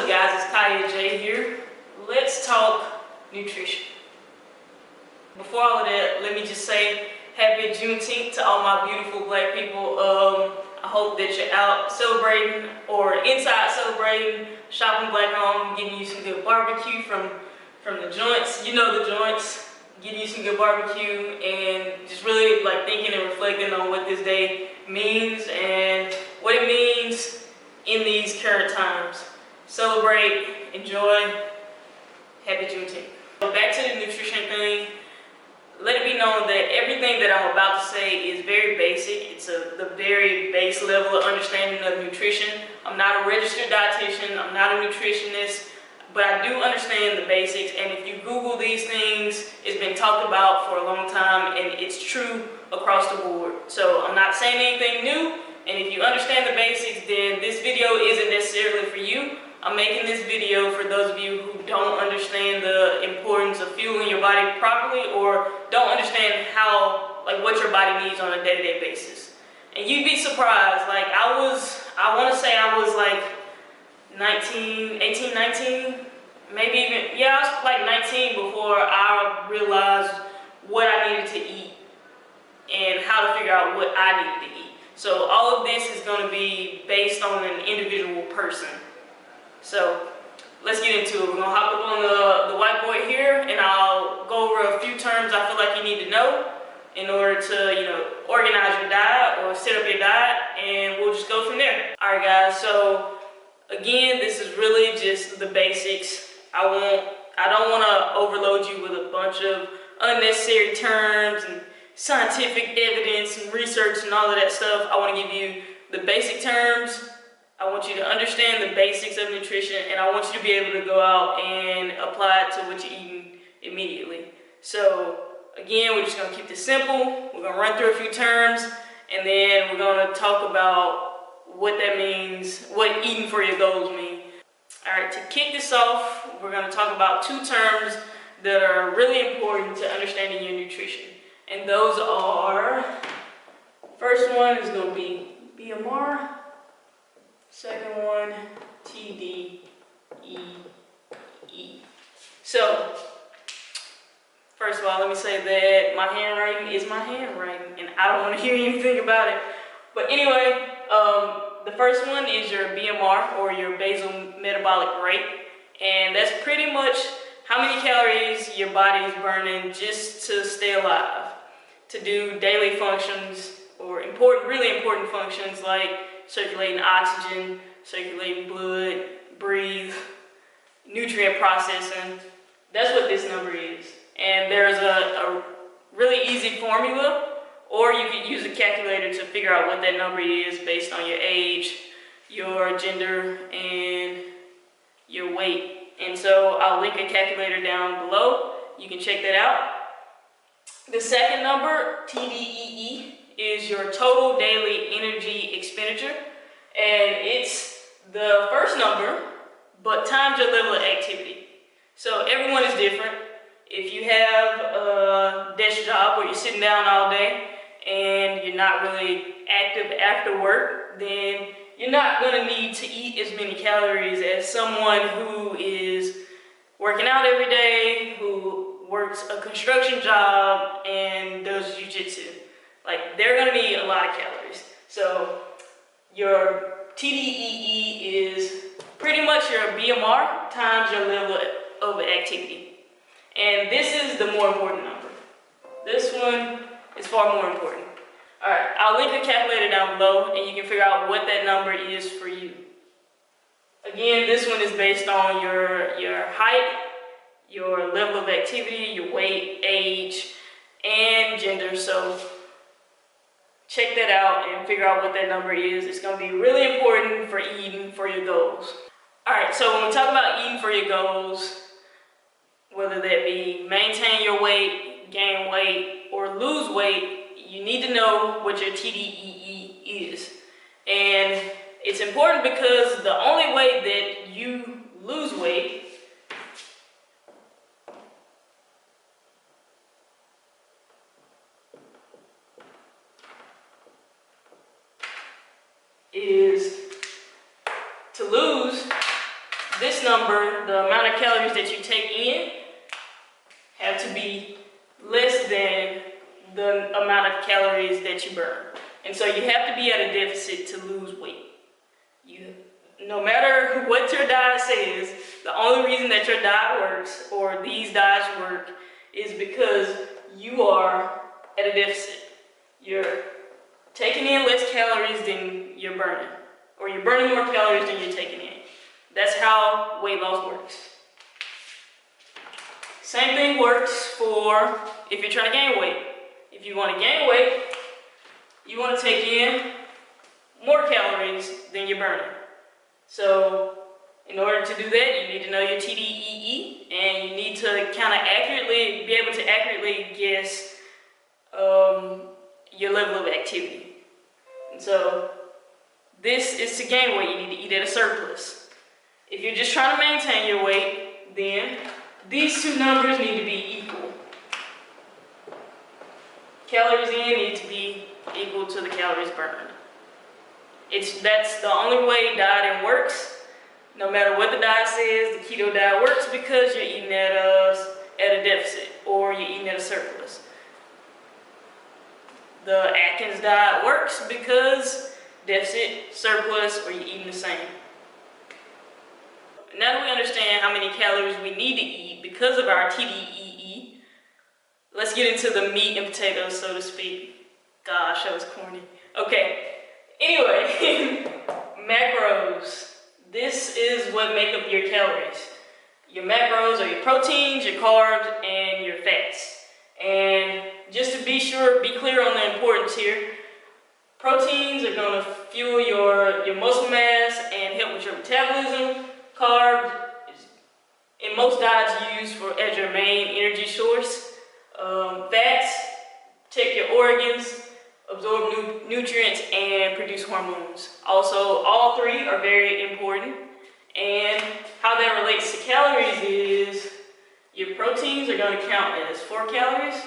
guys, it's Kiaya J here. Let's talk nutrition. Before all of that, let me just say happy Juneteenth to all my beautiful black people. I hope that you're out celebrating or inside celebrating, shopping black home, getting you some good barbecue from the joints. You know the joints. Getting you some good barbecue and just really like thinking and reflecting on what this day means and what it means in these current times. Celebrate, enjoy, happy Juneteenth. Back to the nutrition thing. Let it be known that everything that I'm about to say is very basic. It's the very base level of understanding of nutrition. I'm not a registered dietitian. I'm not a nutritionist. But I do understand the basics, and if you Google these things, it's been talked about for a long time, and it's true across the board. So I'm not saying anything new, and if you understand the basics, then this video isn't necessarily for you. I'm making this video for those of you who don't understand the importance of fueling your body properly, or don't understand how, like, what your body needs on a day-to-day basis. And you'd be surprised, like I want to say I was like 18, 19, maybe even, yeah, I was like 19 before I realized what I needed to eat and how to figure out what I needed to eat. So all of this is going to be based on an individual person. So let's get into it. We're going to hop up on the whiteboard here, and I'll go over a few terms I feel like you need to know in order to, organize your diet or set up your diet, and we'll just go from there. All right, guys, so again, this is really just the basics. I don't want to overload you with a bunch of unnecessary terms and scientific evidence and research and all of that stuff. I want to give you the basic terms. I want you to understand the basics of nutrition, and I want you to be able to go out and apply it to what you're eating immediately. So again, we're just going to keep this simple. We're going to run through a few terms, and then we're going to talk about what that means, what eating for your goals mean. All right, to kick this off, we're going to talk about two terms that are really important to understanding your nutrition. And those are, first one is going to be BMR, second one, TDEE. So, first of all, let me say that my handwriting is my handwriting, and I don't want to hear anything about it. But anyway, the first one is your BMR, or your basal metabolic rate, and that's pretty much how many calories your body is burning just to stay alive, to do daily functions or really important functions like circulating oxygen, circulating blood, breathe, nutrient processing. That's what this number is. And there's a really easy formula, or you can use a calculator to figure out what that number is based on your age, your gender, and your weight. And so I'll link a calculator down below. You can check that out. The second number, TDEE, is your total daily energy expenditure. And it's the first number, but times your level of activity. So everyone is different. If you have a desk job where you're sitting down all day, and you're not really active after work, then you're not going to need to eat as many calories as someone who is working out every day, who works a construction job and does jiu-jitsu. Like, they're going to need a lot of calories. So your TDEE is pretty much your BMR times your level of activity. And this is the more important number. This one is far more important. All right, I'll link a calculator down below, and you can figure out what that number is for you. Again, this one is based on your height, your level of activity, your weight, age, and gender. So check that out and figure out what that number is. It's going to be really important for eating for your goals. All right, so when we talk about eating for your goals, whether that be maintain your weight, gain weight, or lose weight, you need to know what your TDEE is. And it's important because the only way that you lose weight is to lose this this number, the amount of calories that you take in, have to be less than the amount of calories that you burn. And so you have to be at a deficit to lose weight. No matter what your diet says, the only reason that your diet works, or these diets work, is because you are at a deficit. You're taking in less calories than you're burning, or you're burning more calories than you're taking in. That's how weight loss works. Same thing works for if you're trying to gain weight. If you want to gain weight, you want to take in more calories than you're burning. So in order to do that, you need to know your TDEE, and you need to kind of be able to accurately guess your level of activity. And so this is to gain weight. You need to eat at a surplus. If you're just trying to maintain your weight, then these two numbers need to be equal. Calories in need to be equal to the calories burned. That's the only way dieting works. No matter what the diet says, the keto diet works because you're eating at a deficit, or you're eating at a surplus. The Atkins diet works because deficit, surplus, or you're eating the same. Now that we understand how many calories we need to eat because of our TDEE, let's get into the meat and potatoes, so to speak. Gosh, that was corny. Okay, anyway, macros. This is what make up your calories. Your macros are your proteins, your carbs, and your fats. And just to be clear on the importance here, proteins are going to fuel your muscle mass and help with your metabolism. Carbs is in most diets used as your main energy source. Fats protect your organs, absorb nutrients, and produce hormones. Also, all three are very important. And how that relates to calories is your proteins are going to count as 4 calories.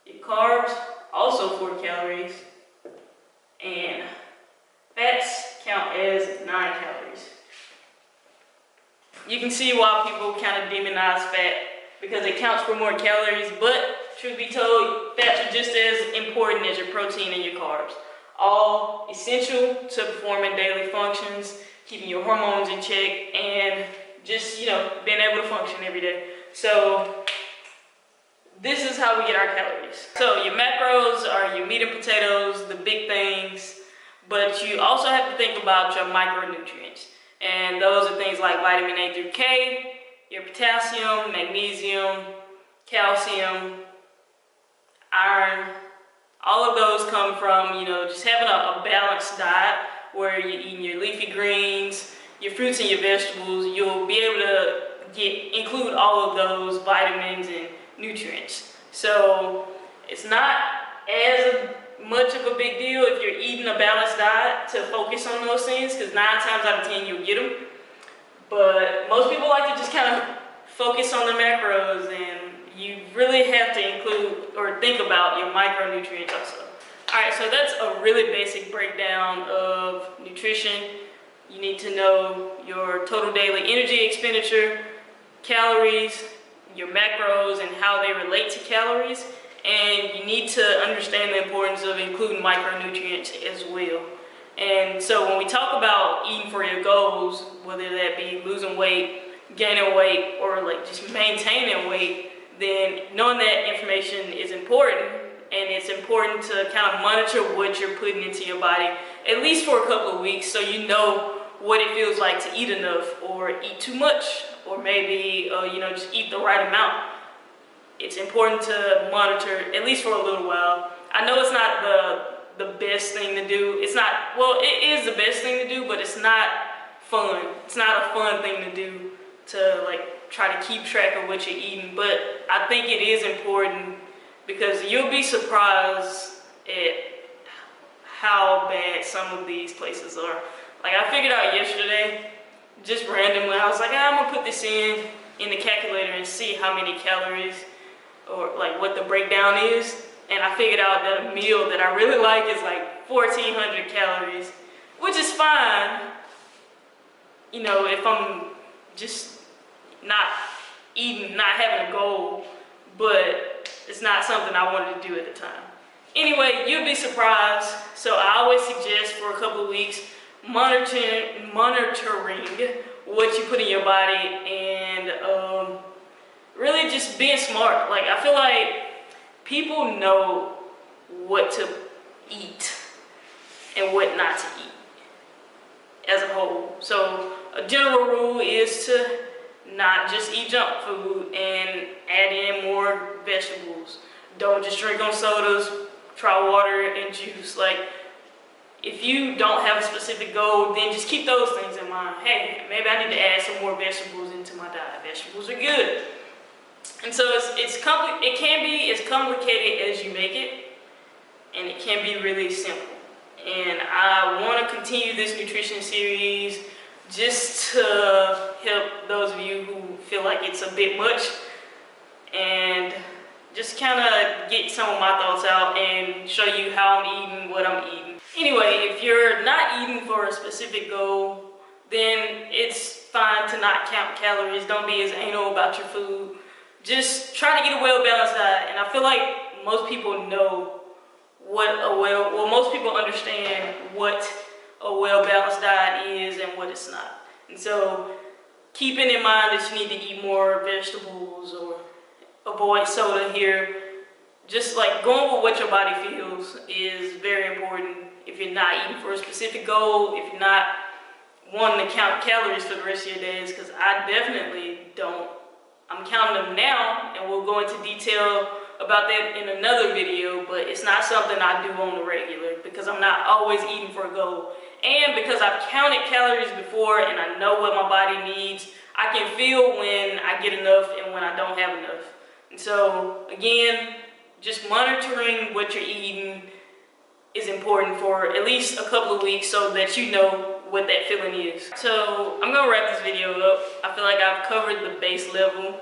Your carbs, also 4 calories. And fats count as 9 calories. You can see why people kind of demonize fat, because it counts for more calories, but truth be told, fats are just as important as your protein and your carbs. All essential to performing daily functions, keeping your hormones in check, and just, being able to function every day. So this is how we get our calories. So your macros are your meat and potatoes, the big things, but you also have to think about your micronutrients. And those are things like vitamin A through K, your potassium, magnesium, calcium, iron. All of those come from, just having a balanced diet where you're eating your leafy greens, your fruits and your vegetables. You'll be able to include all of those vitamins and nutrients. So it's not as much of a big deal if you're eating a balanced diet to focus on those things, because 9 times out of 10 you'll get them. But most people like to just kind of focus on the macros, and you really have to include or think about your micronutrients also. Alright, so that's a really basic breakdown of nutrition. You need to know your total daily energy expenditure, calories, your macros, and how they relate to calories. And you need to understand the importance of including micronutrients as well. And so when we talk about eating for your goals, whether that be losing weight, gaining weight, or just maintaining weight, then knowing that information is important. And it's important to kind of monitor what you're putting into your body, at least for a couple of weeks, so you know what it feels like to eat enough or eat too much, or maybe just eat the right amount. It's important to monitor at least for a little while. I know it's not the best thing to do. It's not, well, it is the best thing to do, but it's not fun. It's not a fun thing to do to try to keep track of what you're eating. But I think it is important, because you'll be surprised at how bad some of these places are. I figured out yesterday, just randomly, I was like, I'm gonna put this in the calculator and see how many calories, or what the breakdown is. And I figured out that a meal that I really like is 1,400 calories, which is fine, if I'm just not eating, not having a goal, but it's not something I wanted to do at the time. Anyway, you'll be surprised. So I always suggest for a couple of weeks monitoring what you put in your body, and really just being smart. Like, I feel like people know what to eat and what not to eat as a whole. So a general rule is to not just eat junk food and add in more vegetables. Don't just drink on sodas, try water and juice. Like, if you don't have a specific goal, then just keep those things in mind. Hey, maybe I need to add some more vegetables into my diet. Vegetables are good. And so it can be as complicated as you make it, and it can be really simple. And I want to continue this nutrition series just to help those of you who feel like it's a bit much, and just kind of get some of my thoughts out and show you how I'm eating, what I'm eating. Anyway, if you're not eating for a specific goal, then it's fine to not count calories. Don't be as anal about your food. Just try to get a well-balanced diet. And I feel like most people know most people understand what a well-balanced diet is and what it's not. And so keeping in mind that you need to eat more vegetables or avoid soda here, just like going with what your body feels is very important. If you're not eating for a specific goal, if you're not wanting to count calories for the rest of your days, because I definitely don't. I'm counting them now, and we'll go into detail about that in another video, but it's not something I do on the regular because I'm not always eating for a goal. And because I've counted calories before and I know what my body needs, I can feel when I get enough and when I don't have enough. And so, again, just monitoring what you're eating is important for at least a couple of weeks so that you know what that feeling is. So I'm gonna wrap this video up. I feel like I've covered the base level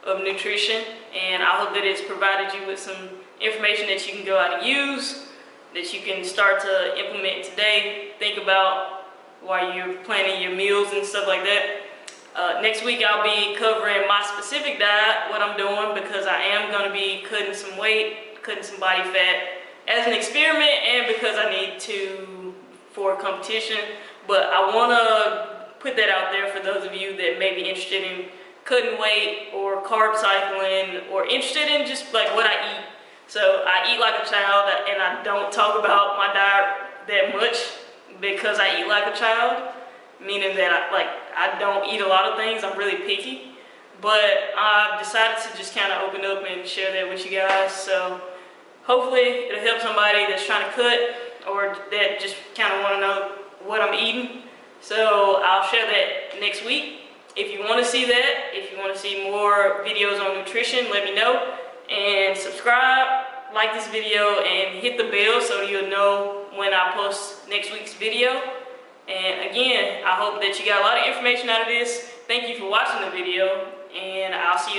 of nutrition, and I hope that it's provided you with some information that you can go out and use, that you can start to implement today. Think about while you're planning your meals and stuff like that. Next week I'll be covering my specific diet, what I'm doing, because I am going to be cutting some weight, cutting some body fat as an experiment, and because I need to for competition. But I want to put that out there for those of you that may be interested in cutting weight or carb cycling, or interested in just like what I eat. So I eat like a child, and I don't talk about my diet that much because I eat like a child, meaning that I don't eat a lot of things. I'm really picky, but I've decided to just kind of open up and share that with you guys. So hopefully it'll help somebody that's trying to cut or that just kind of want to know what I'm eating. So I'll share that next week. If you want to see that, if you want to see more videos on nutrition, let me know. And subscribe, like this video, and hit the bell so you'll know when I post next week's video. And again, I hope that you got a lot of information out of this. Thank you for watching the video, and I'll see you